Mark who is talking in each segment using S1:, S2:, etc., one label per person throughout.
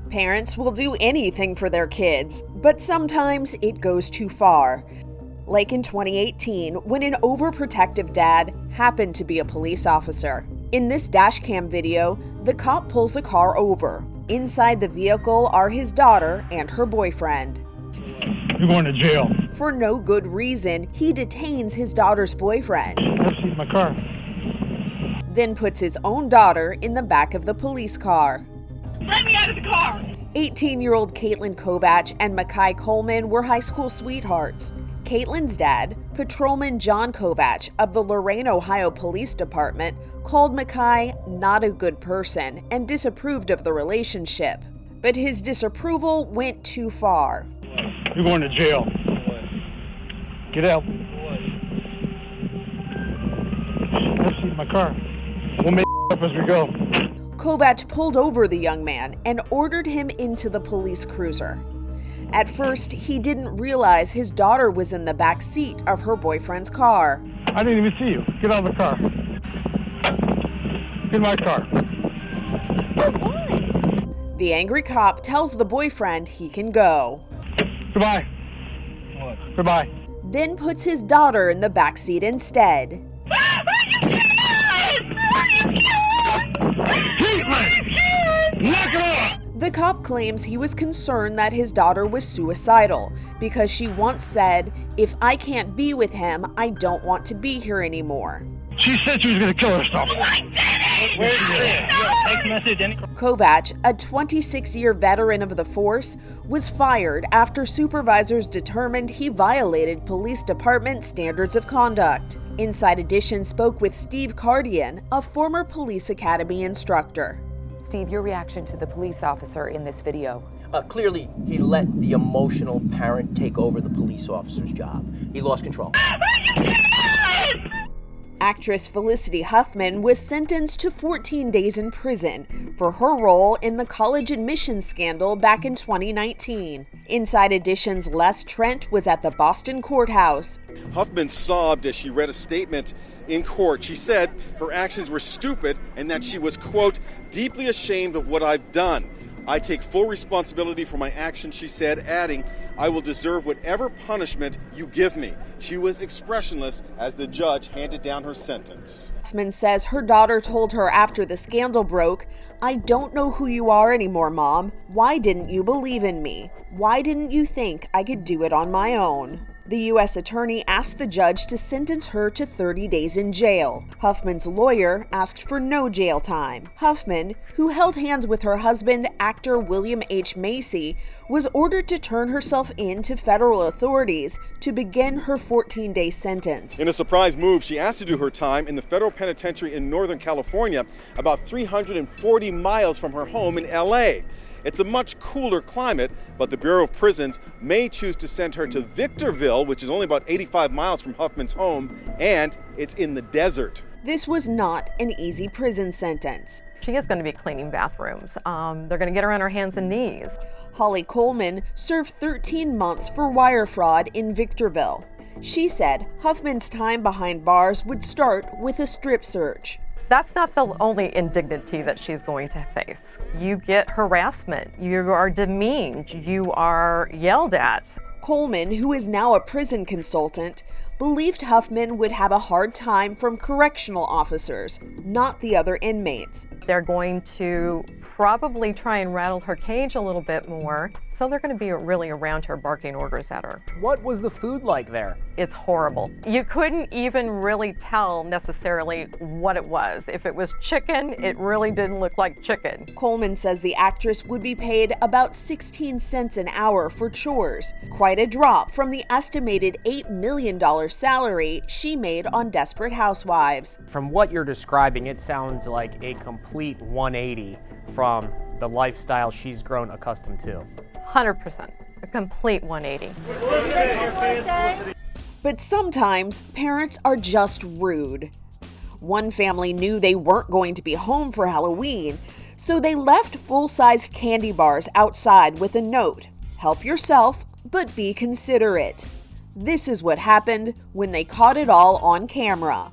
S1: Parents will do anything for their kids, but sometimes it goes too far. Like in 2018, when an overprotective dad happened to be a police officer. In this dashcam video, the cop pulls a car over. Inside the vehicle are his daughter and her boyfriend.
S2: You're going to jail.
S1: For no good reason, he detains his daughter's boyfriend.
S2: Have a seat in my car.
S1: Then puts his own daughter in the back of the police car.
S3: Let me out of the car!
S1: 18-year-old Caitlin Kovach and Makai Coleman were high school sweethearts. Caitlin's dad, Patrolman John Kovach of the Lorain, Ohio Police Department, called Makai not a good person and disapproved of the relationship. But his disapproval went too far.
S2: You're going to jail. Get out. Have a seat in my car. We'll make up as we go.
S1: Kovach pulled over the young man and ordered him into the police cruiser. At first, he didn't realize his daughter was in the back seat of her boyfriend's car.
S2: I didn't even see you. Get out of the car. Get in my car.
S1: The angry cop tells the boyfriend he can go.
S2: Goodbye. What? Goodbye.
S1: Then puts his daughter in the back seat instead.
S2: Knock it off!
S1: The cop claims he was concerned that his daughter was suicidal because she once said, "If I can't be with him, I don't want to be here anymore."
S2: She said she was going to kill herself.
S1: Kovach, a 26-year veteran of the force, was fired after supervisors determined he violated police department standards of conduct. Inside Edition spoke with Steve Cardian, a former police academy instructor.
S4: Steve, your reaction to the police officer in this video?
S5: Clearly, he let the emotional parent take over the police officer's job. He lost control.
S1: Actress Felicity Huffman was sentenced to 14 days in prison for her role in the college admissions scandal back in 2019. Inside Edition's Les Trent was at the Boston courthouse.
S6: Huffman sobbed as she read a statement in court. She said her actions were stupid and that she was, quote, deeply ashamed of what I've done. I take full responsibility for my actions, she said, adding, I will deserve whatever punishment you give me. She was expressionless as the judge handed down her sentence.
S1: Huffman says her daughter told her after the scandal broke, "I don't know who you are anymore, Mom. Why didn't you believe in me? Why didn't you think I could do it on my own?" The U.S. attorney asked the judge to sentence her to 30 days in jail. Huffman's lawyer asked for no jail time. Huffman, who held hands with her husband, actor William H. Macy, was ordered to turn herself in to federal authorities to begin her 14-day sentence.
S6: In a surprise move, she asked to do her time in the federal penitentiary in Northern California, about 340 miles from her home in L.A. It's a much cooler climate, but the Bureau of Prisons may choose to send her to Victorville, which is only about 85 miles from Huffman's home, and it's in the desert.
S1: This was not an easy prison sentence.
S7: She is going to be cleaning bathrooms. They're going to get her on her hands and knees.
S1: Holly Coleman served 13 months for wire fraud in Victorville. She said Huffman's time behind bars would start with a strip search.
S7: That's not the only indignity that she's going to face. You get harassment, you are demeaned, you are yelled at.
S1: Coleman, who is now a prison consultant, believed Huffman would have a hard time from correctional officers, not the other inmates.
S7: They're going to probably try and rattle her cage a little bit more, so they're going to be really around her barking orders at her.
S8: What was the food like there?
S7: It's horrible. You couldn't even really tell necessarily what it was. If it was chicken, it really didn't look like chicken.
S1: Coleman says the actress would be paid about 16 cents an hour for chores, quite a drop from the estimated $8 million salary she made on Desperate Housewives.
S8: From what you're describing, it sounds like a complete 180 from the lifestyle she's grown accustomed to.
S7: 100%, a complete 180.
S1: But sometimes parents are just rude. One family knew they weren't going to be home for Halloween, so they left full-sized candy bars outside with a note, "Help yourself, but be considerate." This is what happened when they caught it all on camera.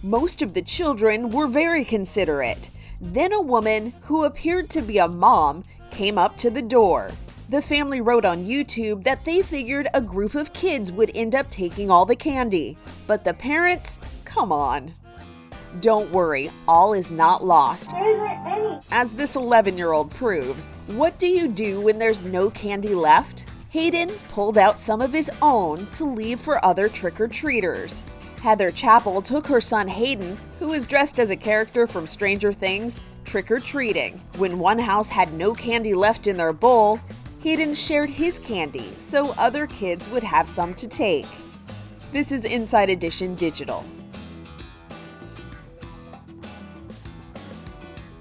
S1: Most of the children were very considerate. Then a woman who appeared to be a mom came up to the door. The family wrote on YouTube that they figured a group of kids would end up taking all the candy. But the parents, come on. Don't worry, all is not lost. As this 11-year-old proves, what do you do when there's no candy left? Hayden pulled out some of his own to leave for other trick-or-treaters. Heather Chappell took her son Hayden, who is dressed as a character from Stranger Things, trick-or-treating. When one house had no candy left in their bowl, Hayden shared his candy so other kids would have some to take. This is Inside Edition Digital.